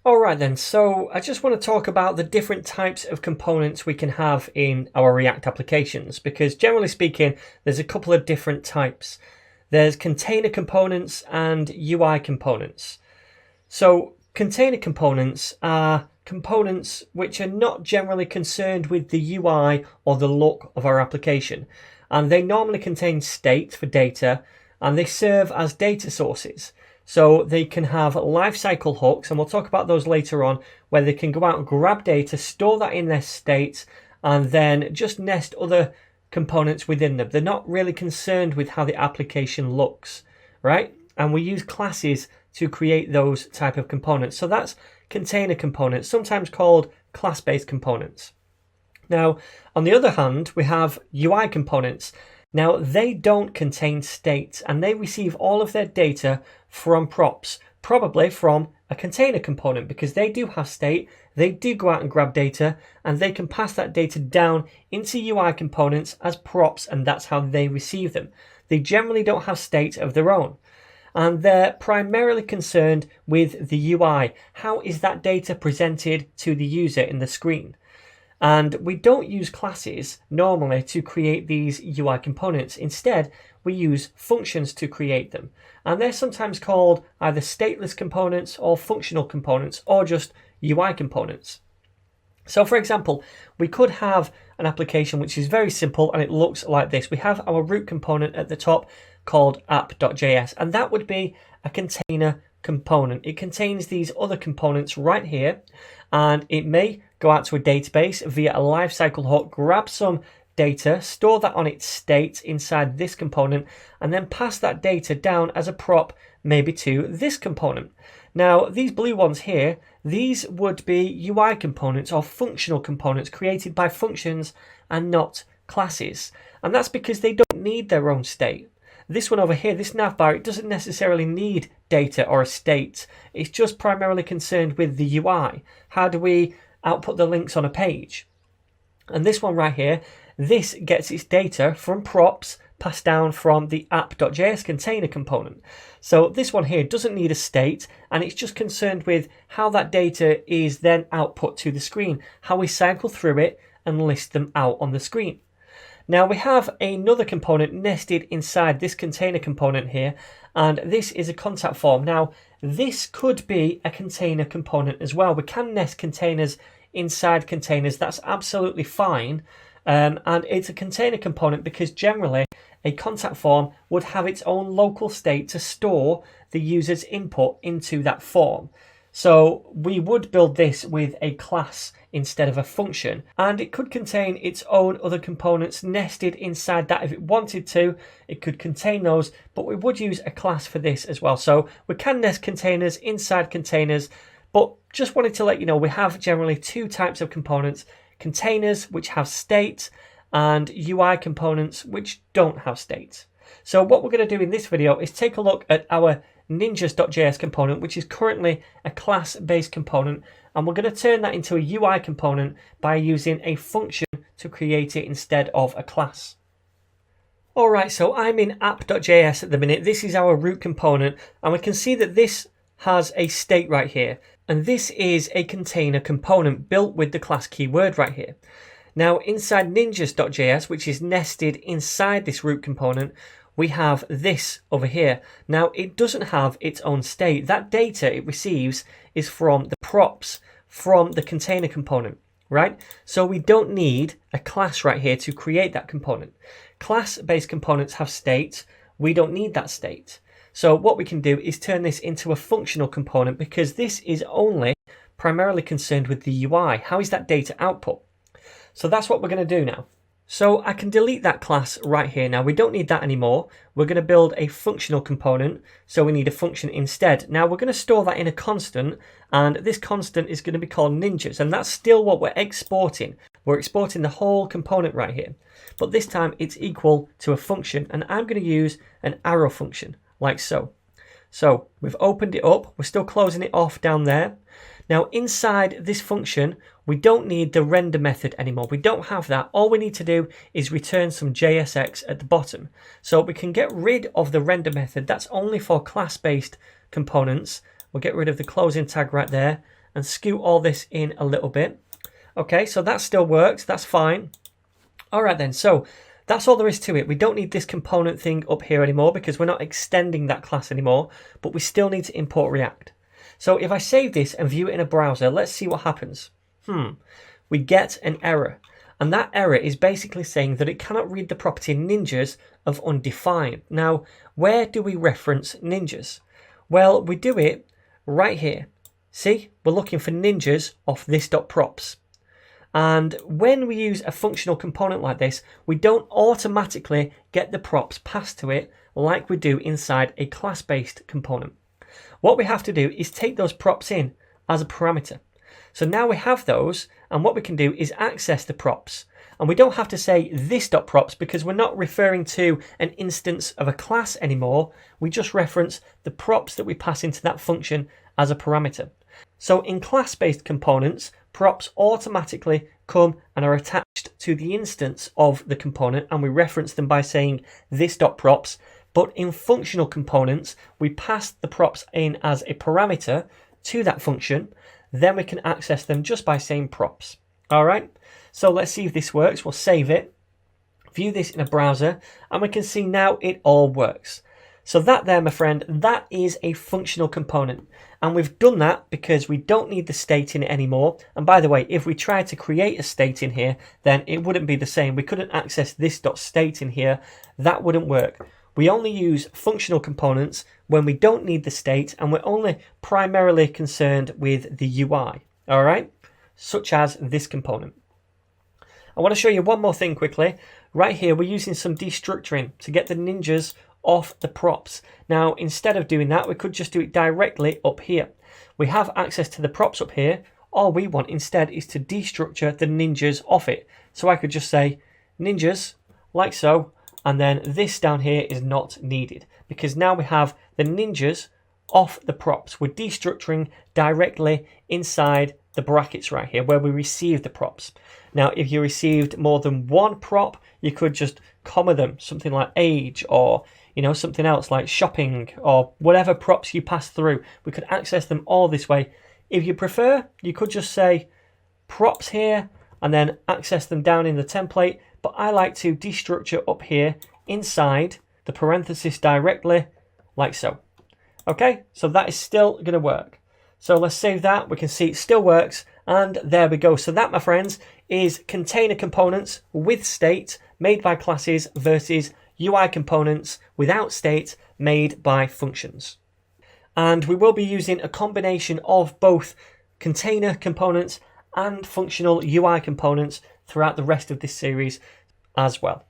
Alright then, so I just want to talk about the different types of components we can have in our React applications, because generally speaking, there's a couple of different types. There's container components and UI components. So container components are components which are not generally concerned with the UI or the look of our application, and they normally contain state for data, and they serve as data sources. So they can have lifecycle hooks, and we'll talk about those later on, where they can go out and grab data, store that in their state, and then just nest other components within them. They're not really concerned with how the application looks, right? And we use classes to create those type of components. So that's container components, sometimes called class-based components. Now, on the other hand, we have UI components. Now, they don't contain states, and they receive all of their data from props, probably from a container component, because they do have state, they do go out and grab data, and they can pass that data down into UI components as props, and that's how they receive them. They generally don't have state of their own, and they're primarily concerned with the UI. How is that data presented to the user in the screen? And we don't use classes normally to create these UI components. Instead, we use functions to create them. And they're sometimes called either stateless components or functional components or just UI components. So for example, we could have an application which is very simple and it looks like this. We have our root component at the top called app.js, and that would be a container component. It contains these other components right here, and it may go out to a database via a lifecycle hook, grab some data, store that on its state inside this component, and then pass that data down as a prop maybe to this component. Now, these blue ones here, these would be UI components or functional components created by functions and not classes. And that's because they don't need their own state. This one over here, this navbar, it doesn't necessarily need data or a state. It's just primarily concerned with the UI. How do we output the links on a page? And this one right here, this gets its data from props passed down from the app.js container component. So this one here doesn't need a state, and it's just concerned with how that data is then output to the screen, how we cycle through it and list them out on the screen. Now we have another component nested inside this container component here, and this is a contact form. Now this could be a container component as well. We can nest containers inside containers, that's absolutely fine. And it's a container component because generally a contact form would have its own local state to store the user's input into that form. So we would build this with a class instead of a function, and it could contain its own other components nested inside that if it wanted to. It could contain those, but we would use a class for this as well. So we can nest containers inside containers, but just wanted to let you know we have generally two types of components: containers which have state and UI components which don't have state. So what we're going to do in this video is take a look at our ninjas.js component, which is currently a class-based component, and we're going to turn that into a UI component by using a function to create it instead of a class. Alright, so I'm in app.js at the minute. This is our root component, and we can see that this has a state right here, and this is a container component built with the class keyword right here. Now inside ninjas.js, which is nested inside this root component, we have this over here. Now it doesn't have its own state. That data it receives is from the props from the container component, right? So we don't need a class right here to create that component. Class-based components have state. We don't need that state. So what we can do is turn this into a functional component because this is only primarily concerned with the UI. How is that data output? So that's what we're going to do now. So I can delete that class right here. Now we don't need that anymore. We're going to build a functional component, so we need a function instead. Now we're going to store that in a constant, and this constant is going to be called ninjas, and that's still what we're exporting. We're exporting the whole component right here, but this time it's equal to a function, and I'm going to use an arrow function like so. So we've opened it up, we're still closing it off down there. Now inside this function, we don't need the render method anymore. We don't have that. All we need to do is return some JSX at the bottom. So we can get rid of the render method. That's only for class-based components. We'll get rid of the closing tag right there, and scoot all this in a little bit. Okay, so that still works. That's fine. All right then, so that's all there is to it. We don't need this component thing up here anymore because we're not extending that class anymore, but we still need to import React. So if I save this and view it in a browser, let's see what happens. We get an error. And that error is basically saying that it cannot read the property ninjas of undefined. Now, where do we reference ninjas? Well, we do it right here. See, we're looking for ninjas of this.props. And when we use a functional component like this, we don't automatically get the props passed to it like we do inside a class-based component. What we have to do is take those props in as a parameter. So now we have those, and what we can do is access the props. And we don't have to say this.props because we're not referring to an instance of a class anymore. We just reference the props that we pass into that function as a parameter. So in class-based components, props automatically come and are attached to the instance of the component, and we reference them by saying this.props. But in functional components, we pass the props in as a parameter to that function. Then we can access them just by saying props. All right, so let's see if this works. We'll save it, view this in a browser, and we can see now it all works. So that there, my friend, that is a functional component. And we've done that because we don't need the state in it anymore. And by the way, if we tried to create a state in here, then it wouldn't be the same. We couldn't access this.state in here. That wouldn't work. We only use functional components when we don't need the state, and we're only primarily concerned with the UI, all right? Such as this component. I want to show you one more thing quickly. Right here, we're using some destructuring to get the ninjas off the props. Now, instead of doing that, we could just do it directly up here. We have access to the props up here. All we want instead is to destructure the ninjas off it. So I could just say ninjas, like so, and then this down here is not needed because now we have the ninjas off the props. We're destructuring directly inside the brackets right here where we receive the props. Now, if you received more than one prop, you could just comma them, something like age or something else like shopping or whatever props you pass through. We could access them all this way. If you prefer, you could just say props here and then access them down in the template. But I like to destructure up here inside the parenthesis directly, like so. Okay, so that is still going to work. So let's save that. We can see it still works. And there we go. So that, my friends, is container components with state made by classes versus UI components without state made by functions. And we will be using a combination of both container components and functional UI components throughout the rest of this series as well.